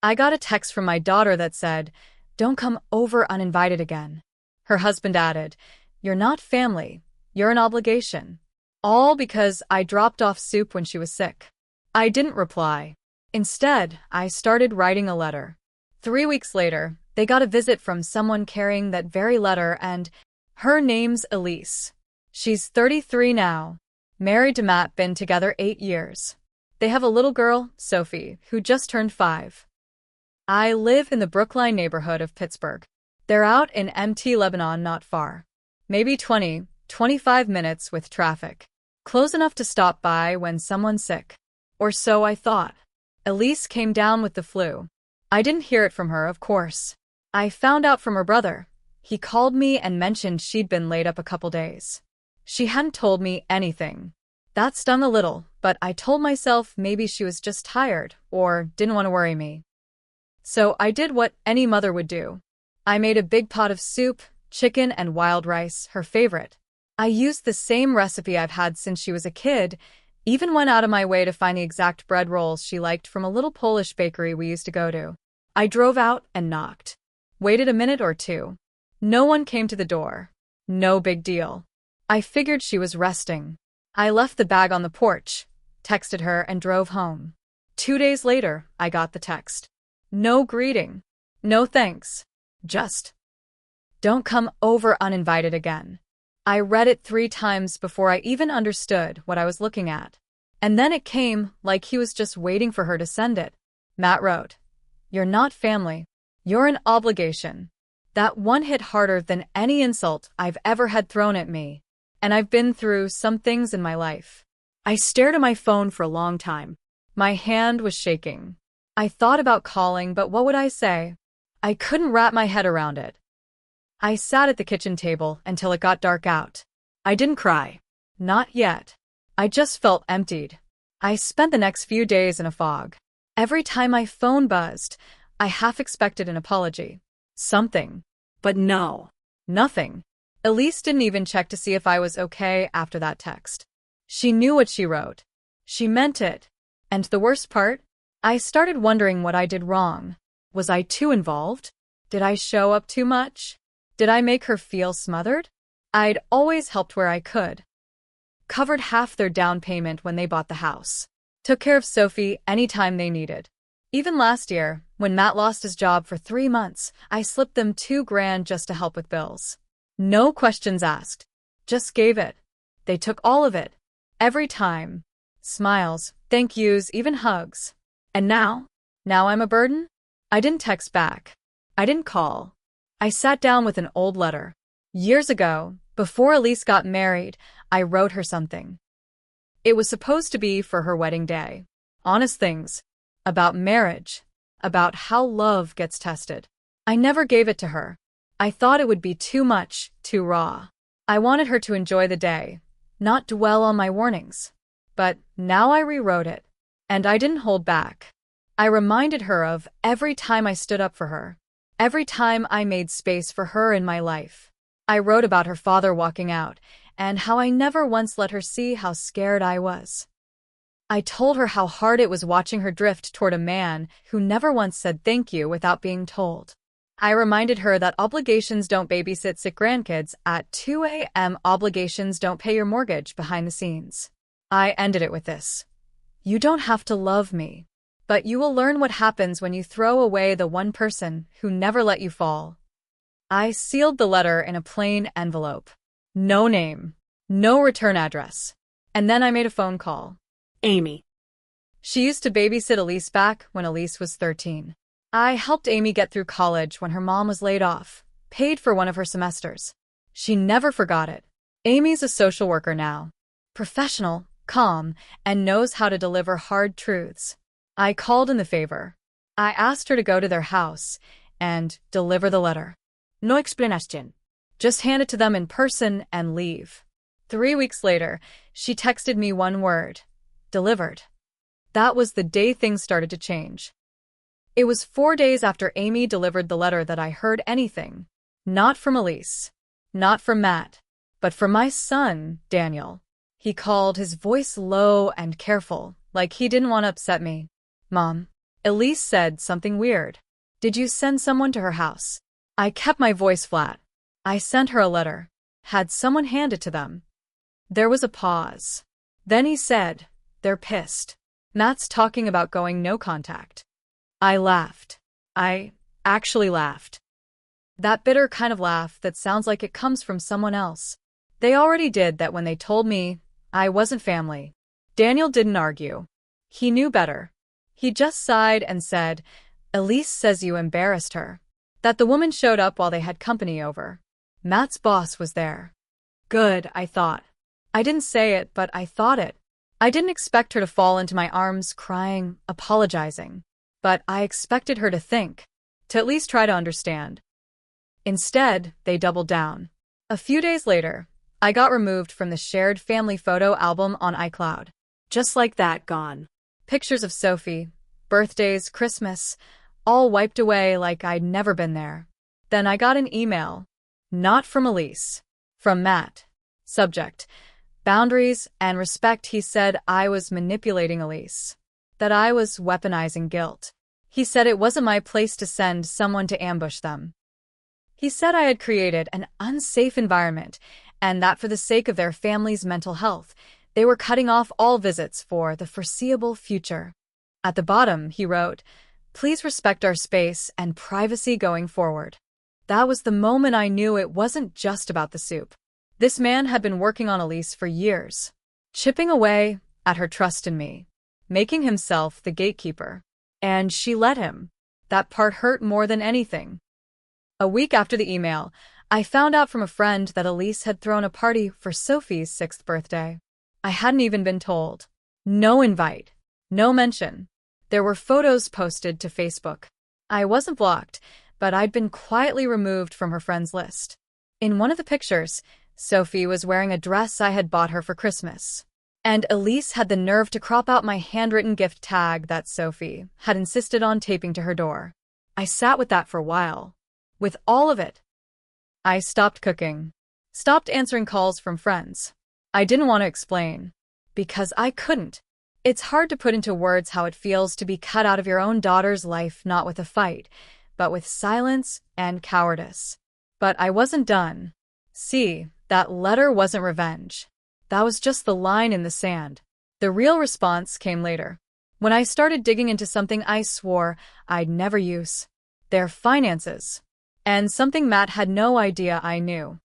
I got a text from my daughter that said, "Don't come over uninvited again." Her husband added, "You're not family, you're an obligation." All because I dropped off soup when she was sick. I didn't reply. Instead, I started writing a letter. 3 weeks later, they got a visit from someone carrying that very letter, and her name's Elise. She's 33 now, married to Matt, been together 8 years. They have a little girl, Sophie, who just turned 5. I live in the Brookline neighborhood of Pittsburgh. They're out in MT Lebanon, not far. Maybe 25 minutes with traffic. Close enough to stop by when someone's sick. Or so I thought. Elise came down with the flu. I didn't hear it from her, of course. I found out from her brother. He called me and mentioned she'd been laid up a couple days. She hadn't told me anything. That stung a little, but I told myself maybe she was just tired or didn't want to worry me. So I did what any mother would do. I made a big pot of soup, chicken and wild rice, her favorite. I used the same recipe I've had since she was a kid, even went out of my way to find the exact bread rolls she liked from a little Polish bakery we used to go to. I drove out and knocked. Waited a minute or two. No one came to the door. No big deal. I figured she was resting. I left the bag on the porch, texted her, and drove home. 2 days later, I got the text. No greeting. No thanks. Just, "Don't come over uninvited again." I read it 3 times before I even understood what I was looking at. And then it came, like he was just waiting for her to send it. Matt wrote, "You're not family. You're an obligation." That one hit harder than any insult I've ever had thrown at me. And I've been through some things in my life. I stared at my phone for a long time. My hand was shaking. I thought about calling, but what would I say? I couldn't wrap my head around it. I sat at the kitchen table until it got dark out. I didn't cry. Not yet. I just felt emptied. I spent the next few days in a fog. Every time my phone buzzed, I half expected an apology. Something. But no. Nothing. Elise didn't even check to see if I was okay after that text. She knew what she wrote. She meant it. And the worst part? I started wondering what I did wrong. Was I too involved? Did I show up too much? Did I make her feel smothered? I'd always helped where I could. Covered half their down payment when they bought the house. Took care of Sophie anytime they needed. Even last year, when Matt lost his job for 3 months, I slipped them $2,000 just to help with bills. No questions asked. Just gave it. They took all of it. Every time. Smiles, thank yous, even hugs. And now? Now I'm a burden? I didn't text back. I didn't call. I sat down with an old letter. Years ago, before Elise got married, I wrote her something. It was supposed to be for her wedding day. Honest things. About marriage. About how love gets tested. I never gave it to her. I thought it would be too much, too raw. I wanted her to enjoy the day, not dwell on my warnings. But now I rewrote it. And I didn't hold back. I reminded her of every time I stood up for her. Every time I made space for her in my life. I wrote about her father walking out, and how I never once let her see how scared I was. I told her how hard it was watching her drift toward a man who never once said thank you without being told. I reminded her that obligations don't babysit sick grandkids at 2 a.m. Obligations don't pay your mortgage behind the scenes. I ended it with this. You don't have to love me, but you will learn what happens when you throw away the one person who never let you fall. I sealed the letter in a plain envelope. No name. No return address. And then I made a phone call. Amy. She used to babysit Elise back when Elise was 13. I helped Amy get through college when her mom was laid off, paid for one of her semesters. She never forgot it. Amy's a social worker now. Professional, calm, and knows how to deliver hard truths. I called in the favor. I asked her to go to their house and deliver the letter. No explanation. Just hand it to them in person and leave. 3 weeks later, she texted me one word. Delivered. That was the day things started to change. It was 4 days after Amy delivered the letter that I heard anything. Not from Elise. Not from Matt. But from my son, Daniel. He called, his voice low and careful, like he didn't want to upset me. Mom, Elise said something weird. Did you send someone to her house? I kept my voice flat. I sent her a letter. Had someone hand it to them? There was a pause. Then he said, they're pissed. Matt's talking about going no contact. I laughed. I actually laughed. That bitter kind of laugh that sounds like it comes from someone else. They already did that when they told me I wasn't family. Daniel didn't argue. He knew better. He just sighed and said, Elise says you embarrassed her. That the woman showed up while they had company over. Matt's boss was there. Good, I thought. I didn't say it, but I thought it. I didn't expect her to fall into my arms crying, apologizing. But I expected her to think. To at least try to understand. Instead, they doubled down. A few days later, I got removed from the shared family photo album on iCloud. Just like that, gone. Pictures of Sophie, birthdays, Christmas, all wiped away like I'd never been there. Then I got an email. Not from Elise. From Matt. Subject: boundaries and respect. He said I was manipulating Elise. That I was weaponizing guilt. He said it wasn't my place to send someone to ambush them. He said I had created an unsafe environment and that for the sake of their family's mental health, they were cutting off all visits for the foreseeable future. At the bottom, he wrote, please respect our space and privacy going forward. That was the moment I knew it wasn't just about the soup. This man had been working on Elise for years, chipping away at her trust in me, making himself the gatekeeper. And she let him. That part hurt more than anything. A week after the email, I found out from a friend that Elise had thrown a party for Sophie's 6th birthday. I hadn't even been told. No invite. No mention. There were photos posted to Facebook. I wasn't blocked, but I'd been quietly removed from her friends list. In one of the pictures, Sophie was wearing a dress I had bought her for Christmas. And Elise had the nerve to crop out my handwritten gift tag that Sophie had insisted on taping to her door. I sat with that for a while. With all of it. I stopped cooking. Stopped answering calls from friends. I didn't want to explain. Because I couldn't. It's hard to put into words how it feels to be cut out of your own daughter's life, not with a fight, but with silence and cowardice. But I wasn't done. See, that letter wasn't revenge. That was just the line in the sand. The real response came later. When I started digging into something I swore I'd never use. Their finances. And something Matt had no idea I knew.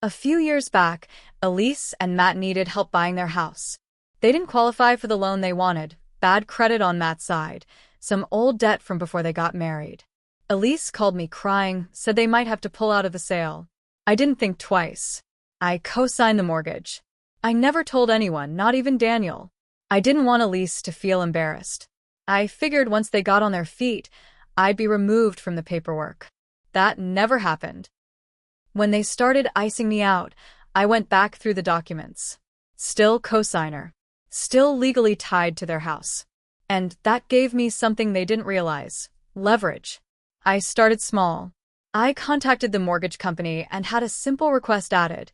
A few years back, Elise and Matt needed help buying their house. They didn't qualify for the loan they wanted, bad credit on Matt's side, some old debt from before they got married. Elise called me crying, said they might have to pull out of the sale. I didn't think twice. I co-signed the mortgage. I never told anyone, not even Daniel. I didn't want Elise to feel embarrassed. I figured once they got on their feet, I'd be removed from the paperwork. That never happened. When they started icing me out, I went back through the documents. Still co-signer. Still legally tied to their house. And that gave me something they didn't realize. Leverage. I started small. I contacted the mortgage company and had a simple request added.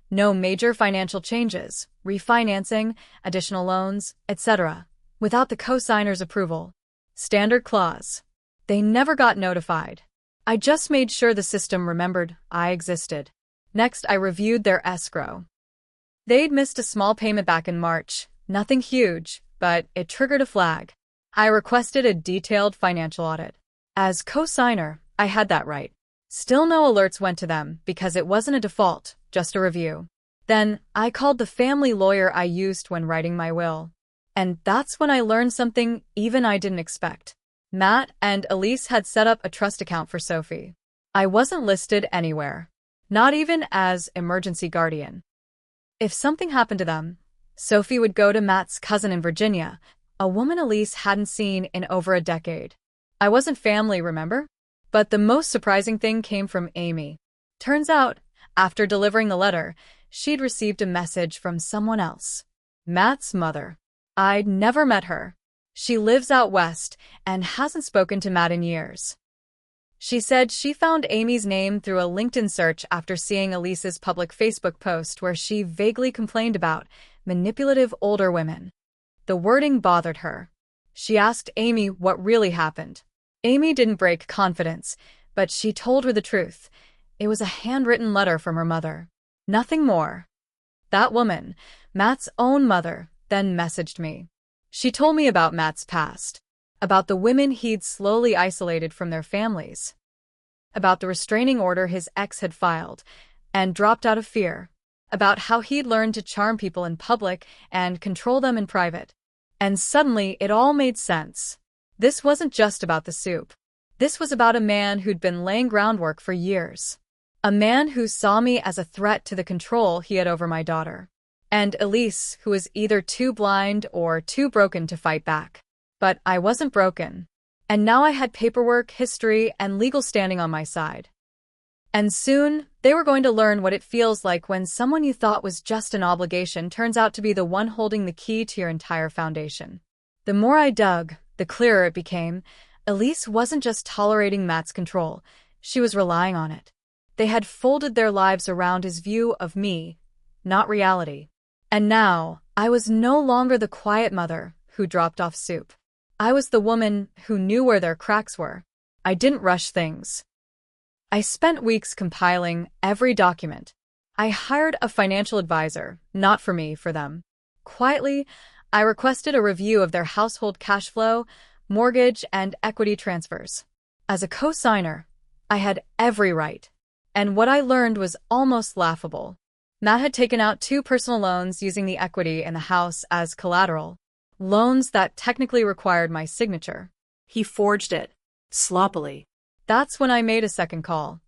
No major financial changes, refinancing, additional loans, etc. Without the co-signer's approval. Standard clause. They never got notified. I just made sure the system remembered I existed. Next, I reviewed their escrow. They'd missed a small payment back in March, nothing huge, but it triggered a flag. I requested a detailed financial audit. As co-signer, I had that right. Still no alerts went to them because it wasn't a default, just a review. Then, I called the family lawyer I used when writing my will. And that's when I learned something even I didn't expect. Matt and Elise had set up a trust account for Sophie. I wasn't listed anywhere. Not even as emergency guardian. If something happened to them, Sophie would go to Matt's cousin in Virginia, a woman Elise hadn't seen in over a decade. I wasn't family, remember? But the most surprising thing came from Amy. Turns out, after delivering the letter, she'd received a message from someone else. Matt's mother. I'd never met her. She lives out west and hasn't spoken to Matt in years. She said she found Amy's name through a LinkedIn search after seeing Elise's public Facebook post where she vaguely complained about manipulative older women. The wording bothered her. She asked Amy what really happened. Amy didn't break confidence, but she told her the truth. It was a handwritten letter from her mother. Nothing more. That woman, Matt's own mother, then messaged me. She told me about Matt's past, about the women he'd slowly isolated from their families, about the restraining order his ex had filed and dropped out of fear, about how he'd learned to charm people in public and control them in private. And suddenly it all made sense. This wasn't just about the soup. This was about a man who'd been laying groundwork for years. A man who saw me as a threat to the control he had over my daughter. And Elise, who was either too blind or too broken to fight back. But I wasn't broken. And now I had paperwork, history, and legal standing on my side. And soon, they were going to learn what it feels like when someone you thought was just an obligation turns out to be the one holding the key to your entire foundation. The more I dug, the clearer it became. Elise wasn't just tolerating Matt's control, she was relying on it. They had folded their lives around his view of me, not reality. And now, I was no longer the quiet mother who dropped off soup. I was the woman who knew where their cracks were. I didn't rush things. I spent weeks compiling every document. I hired a financial advisor, not for me, for them. Quietly, I requested a review of their household cash flow, mortgage, and equity transfers. As a co-signer, I had every right. And what I learned was almost laughable. Matt had taken out 2 personal loans using the equity in the house as collateral. Loans that technically required my signature. He forged it. Sloppily. That's when I made a second call.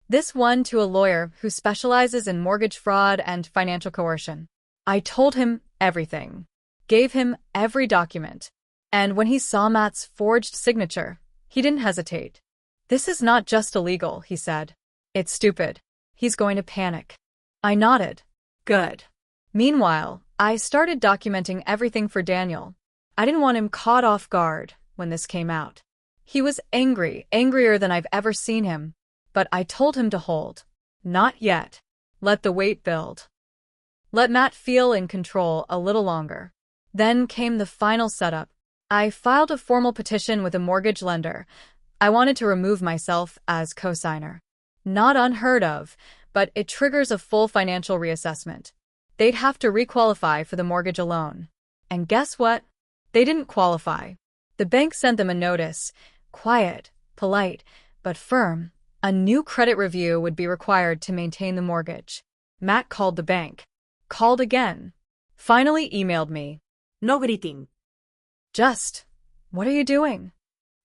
This one to a lawyer who specializes in mortgage fraud and financial coercion. I told him everything. Gave him every document. And when he saw Matt's forged signature, he didn't hesitate. "This is not just illegal," he said. "It's stupid. He's going to panic." I nodded. Good. Meanwhile, I started documenting everything for Daniel. I didn't want him caught off guard when this came out. He was angry, angrier than I've ever seen him. But I told him to hold. Not yet. Let the weight build. Let Matt feel in control a little longer. Then came the final setup. I filed a formal petition with a mortgage lender. I wanted to remove myself as co-signer. Not unheard of, but it triggers a full financial reassessment. They'd have to requalify for the mortgage alone. And guess what? They didn't qualify. The bank sent them a notice. Quiet, polite, but firm. A new credit review would be required to maintain the mortgage. Matt called the bank. Called again. Finally emailed me. No greeting. Just, "What are you doing?"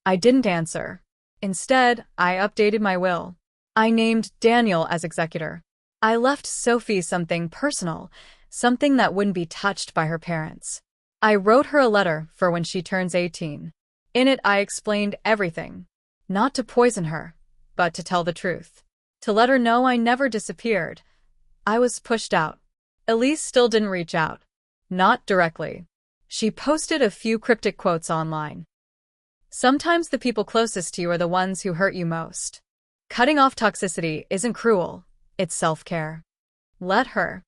I didn't answer. Instead, I updated my will. I named Daniel as executor. I left Sophie something personal, something that wouldn't be touched by her parents. I wrote her a letter for when she turns 18. In it, I explained everything. Not to poison her, but to tell the truth. To let her know I never disappeared. I was pushed out. Elise still didn't reach out. Not directly. She posted a few cryptic quotes online. Sometimes the people closest to you are the ones who hurt you most. Cutting off toxicity isn't cruel, it's self-care. Let her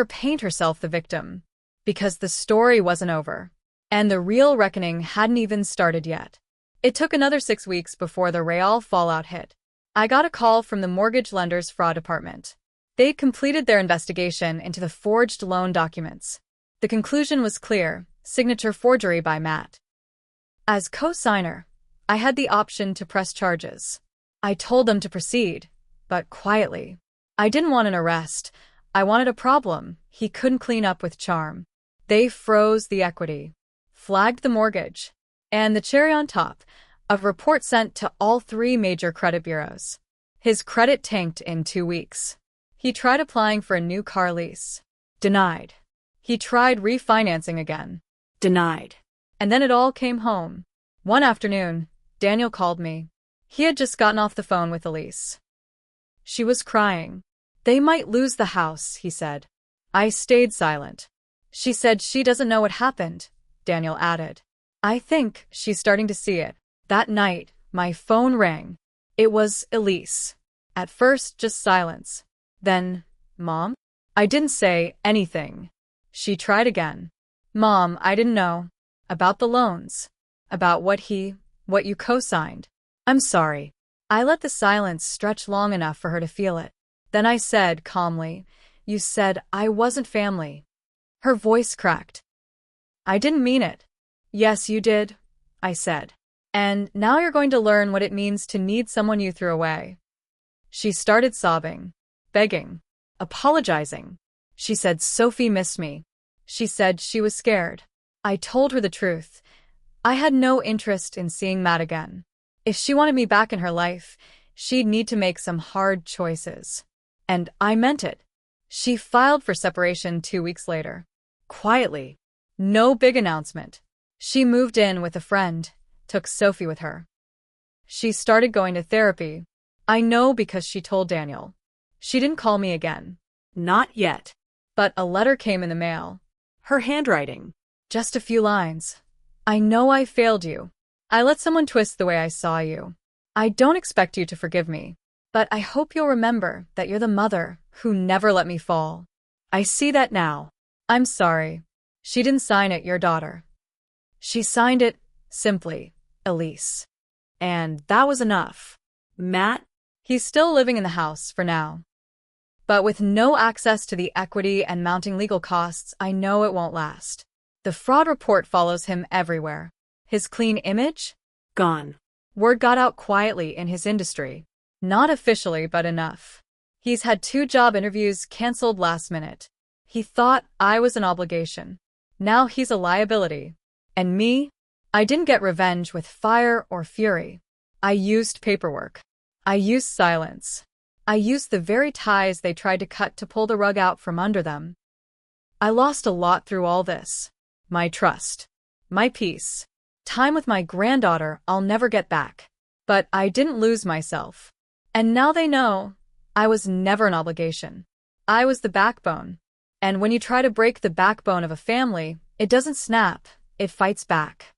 paint herself the victim. Because the story wasn't over. And the real reckoning hadn't even started yet. It took another 6 weeks before the real fallout hit. I got a call from the mortgage lender's fraud department. They'd completed their investigation into the forged loan documents. The conclusion was clear: signature forgery by Matt. As co-signer, I had the option to press charges. I told them to proceed, but quietly. I didn't want an arrest. I wanted a problem he couldn't clean up with charm. They froze the equity, flagged the mortgage, and the cherry on top, a report sent to all 3 major credit bureaus. His credit tanked in 2 weeks. He tried applying for a new car lease. Denied. He tried refinancing again. Denied. And then it all came home. One afternoon, Daniel called me. He had just gotten off the phone with Elise. She was crying. "They might lose the house," he said. I stayed silent. "She said she doesn't know what happened," Daniel added. "I think she's starting to see it." That night, my phone rang. It was Elise. At first, just silence. Then, "Mom?" I didn't say anything. She tried again. "Mom, I didn't know." about the loans, about what you co-signed. I'm sorry. I let the silence stretch long enough for her to feel it. Then I said calmly, you said I wasn't family. Her voice cracked. I didn't mean it. Yes, you did, I said. And now you're going to learn what it means to need someone you threw away. She started sobbing, begging, apologizing. She said Sophie missed me. She said she was scared. I told her the truth. I had no interest in seeing Matt again. If she wanted me back in her life, she'd need to make some hard choices. And I meant it. She filed for separation 2 weeks later. Quietly. No big announcement. She moved in with a friend, took Sophie with her. She started going to therapy. I know because she told Daniel. She didn't call me again. Not yet. But a letter came in the mail. Her handwriting. Just a few lines. I know I failed you. I let someone twist the way I saw you. I don't expect you to forgive me, but I hope you'll remember that you're the mother who never let me fall. I see that now. I'm sorry. She didn't sign it, your daughter. She signed it, simply, Elise. And that was enough. Matt? He's still living in the house for now. But with no access to the equity and mounting legal costs, I know it won't last. The fraud report follows him everywhere. His clean image? Gone. Word got out quietly in his industry. Not officially, but enough. He's had 2 job interviews canceled last minute. He thought I was an obligation. Now he's a liability. And me? I didn't get revenge with fire or fury. I used paperwork. I used silence. I used the very ties they tried to cut to pull the rug out from under them. I lost a lot through all this. My trust. My peace. Time with my granddaughter I'll never get back. But I didn't lose myself. And now they know I was never an obligation. I was the backbone. And when you try to break the backbone of a family, it doesn't snap, it fights back.